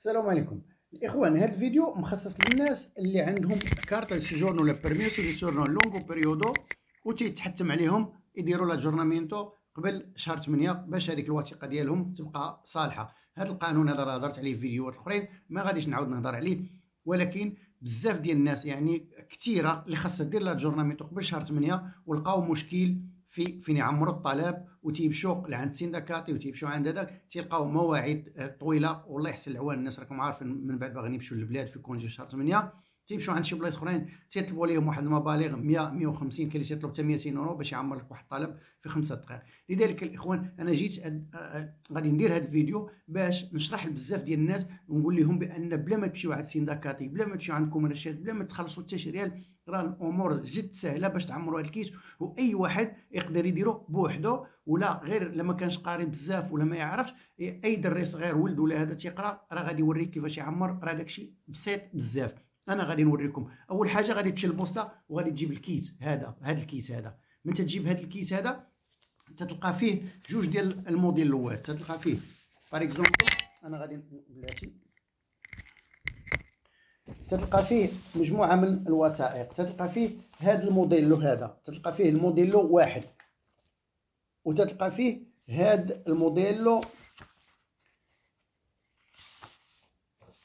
السلام عليكم الاخوان. هذا الفيديو مخصص للناس اللي عندهم كارتا سيجورنو ولا بيرميسو دي سورنو لونغو بيريودو وتيتحتم عليهم يديروا لا جورنامينتو قبل شهر 8 باش هذيك الوثيقه ديالهم تبقى صالحه. هذا القانون هذا راه هضرت عليه في فيديوهات اخرين ما غاديش نعاود نهضر عليه، ولكن بزاف ديال الناس يعني كثيره اللي خاصها دير لا جورنامينتو قبل شهر 8 ولقاو مشكل فين يعمروا الطلب وتيمشوا لعند سينديكاتي وتيمشوا عند هذاك تيلقاو مواعيد طويله. والله يحسن العوان، الناس راكم عارفين من بعد باغيين يمشيو للبلاد في كونجي شهر 8 تيمشوا عند شي بلايص اخرين تيطلبوا لهم واحد المبالغ 100 150، كاين اللي تيطلب حتى 200 يورو باش يعمر لك واحد الطلب في 5 دقائق. لذلك الاخوان انا جيت غادي ندير هذا الفيديو باش نشرح لبزاف ديال الناس ونقول لهم بان بلا ما تمشيو عند سينديكاتي، بلا ما تمشيو عند كوميرشيال، بلا ما تخلصوا حتى شي ريال، راه الامور جد سهله باش تعمروا هذا الكيس واي واحد يقدر يديرو بوحدو، ولا غير لما كانش قاري بزاف ولا ما يعرفش اي دري صغير ولد ولا هذا تيقرا راه غادي يوريك كيفاش يعمر. راه داكشي بسيط بزاف. انا غادي نوريكم. اول حاجه غادي تمشي للبوسطه وغادي تجيب الكيت هذا الكيس هذا. من تجيب هذا الكيس هذا تتلقى فيه جوج ديال الموديلوات. تتلقى فيه باغ اكزومبل انا غادي بلاتي تتلقى فيه مجموعه من الوثائق. تتلقى فيه هذا الموديلو هذا، تتلقى فيه الموديلو واحد، وتتلقى فيه هذا الموديلو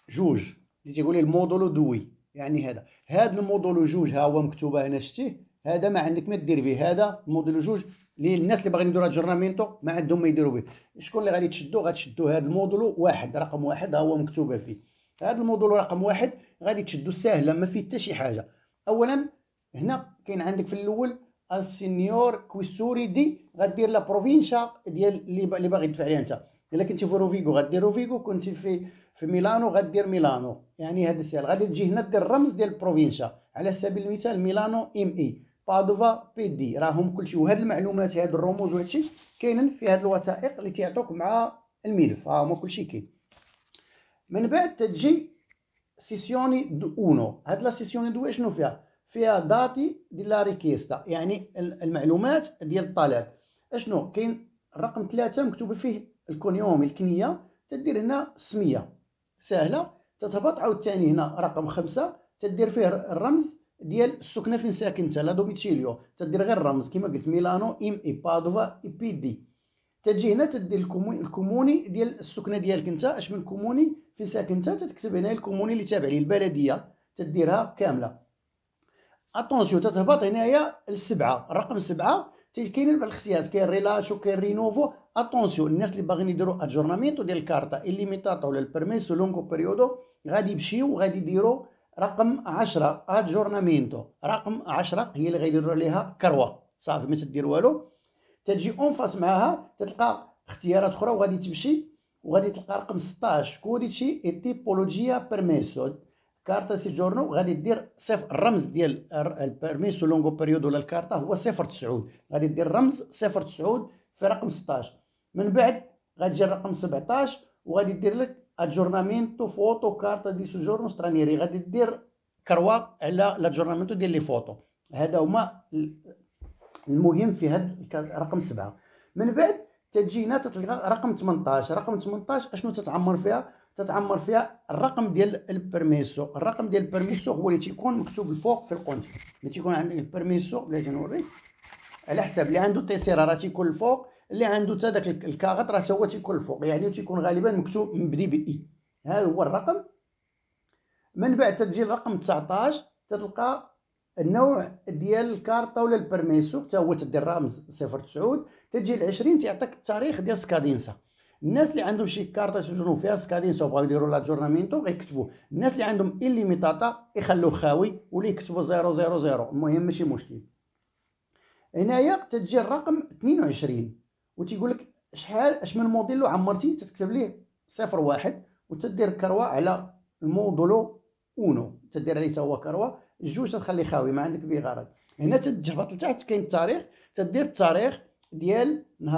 جوج اللي تيقول لي الموديلو دوي. يعني هذا الموديلو جوج ها هو مكتوبه هنا شتيه، هذا ما عندك ما دير به. هذا الموديلو جوج للناس اللي باغيين يديروا جورنامينتو ما عندهم ما يديروا به. شكون اللي غادي تشدو؟ غتشدو هذا الموديلو واحد رقم واحد ها هو مكتوبه فيه. هذا الموديلو رقم واحد غادي تشدو ساهله ما فيه حتى شي حاجه. اولا هنا كاين عندك في الاول السينيور كويسوري دي غدير لا بروفينشا ديال اللي باغي تدفع عليها انت. الا كنتي في روفيغو غدير روفيغو، كنتي في ميلانو غدير ميلانو. يعني هذا السهل. غادي تجي هنا دير الرمز ديال البروفينشا. على سبيل المثال ميلانو ام اي، بادوفا بي دي، راهم كلشي. وهاد المعلومات هاد الرموز وهادشي كاينين في هاد الوثائق اللي تيعطوك مع الملف. ها هما كلشي كاين. من بعد تجي سيسيوني دو اونو. هاد لا سيسيوني دو شنو فيها داتي دي لا ريكيستا، يعني المعلومات ديال الطلب. اشنو كاين؟ الرقم 3 مكتوب فيه الكونيوم الكنيه، تدير هنا السميه سهله. تتهبط عاوتاني هنا رقم 5 تدير فيه الرمز ديال السكنه فين ساكن انت، لا دوميتيليو. تدير غير الرمز كما قلت ميلانو ام اي بادوفا اي بي دي. تجي هنا تدير الكوموني ديال السكنه ديالك انت. اش من كوموني فين ساكن انت تكتب هنا الكوموني اللي تابع ليه البلديه تديرها كامله. اتونسيون تتهبط هنايا السبعه، الرقم 7 كاينين بعض الاختيارات، كاين ريلاشو كاين رينوفو. اتونسيون الناس اللي باغيين يديروا اجورنامينتو ديال الكارتا إليميتاتا ولا البيرميسو لونغو بيريودو غادي يمشيو غادي يديروا رقم 10 اجورنامينتو. رقم 10 هي اللي غيديروا عليها كروه صافي ما تدير والو. تجي اون فاس معاها تلقى اختيارات اخرى وغادي تمشي وغادي تلقى رقم 16 كوديتشي اي تيبولوجيا بيرميسو كارتا سيجورنو. غادي دير صفر. الرمز ديال البيرميسو لونغو بيريود ولا الكارتا هو 09. غادي دير الرمز 09 في رقم 16. من بعد غتجي الرقم 17 وغادي دير لك اجورنامينتو فوتو كارتا دي سيجورنو سترانيري. غادي دير كروا على لاجورنامينتو ديال لي فوتو. هذا هما المهم في هذا رقم 7. من بعد تجينا تتلقى رقم 18. رقم 18 اشنو تتعمر فيها؟ تتعمر فيها الرقم ديال البرميسو. الرقم ديال البرميسو هو اللي تيكون مكتوب الفوق في القنت. ملي تيكون عندك البرميسو بلاتي نوريك على حساب اللي عنده تيسيرا راه تيكون الفوق، اللي عنده حتى داك الكاغط راه هو تيكون الفوق، يعني تيكون غالبا مكتوب مبدي باي. هذا هو الرقم. من بعد تجي الرقم 19 تلقى النوع ديال الكارطه ولا البرميسو حتى هو تدير رمز 09. تجي ل20 تيعطيك التاريخ ديال سكادينسا. الناس اللي عندهم شي كارطه تجرو فيها سكادينسا وبغاو يديروا لا جورنامينتو غيكتبوه. الناس اللي عندهم إليميتاتا يخلوه خاوي ولا يكتبوا 000. المهم ماشي مشكل. هنايا تجي الرقم 22 وتيقول لك شحال اش من موديلو عمرتي. تكتب ليه 01 وتدير كروا على الموديلو اونو، تدير عليه حتى هو كروا. الجوج تخلي خاوي ما عندك به غرض. هنا تتهبط لتحت كاين التاريخ، تدير التاريخ ديال نهار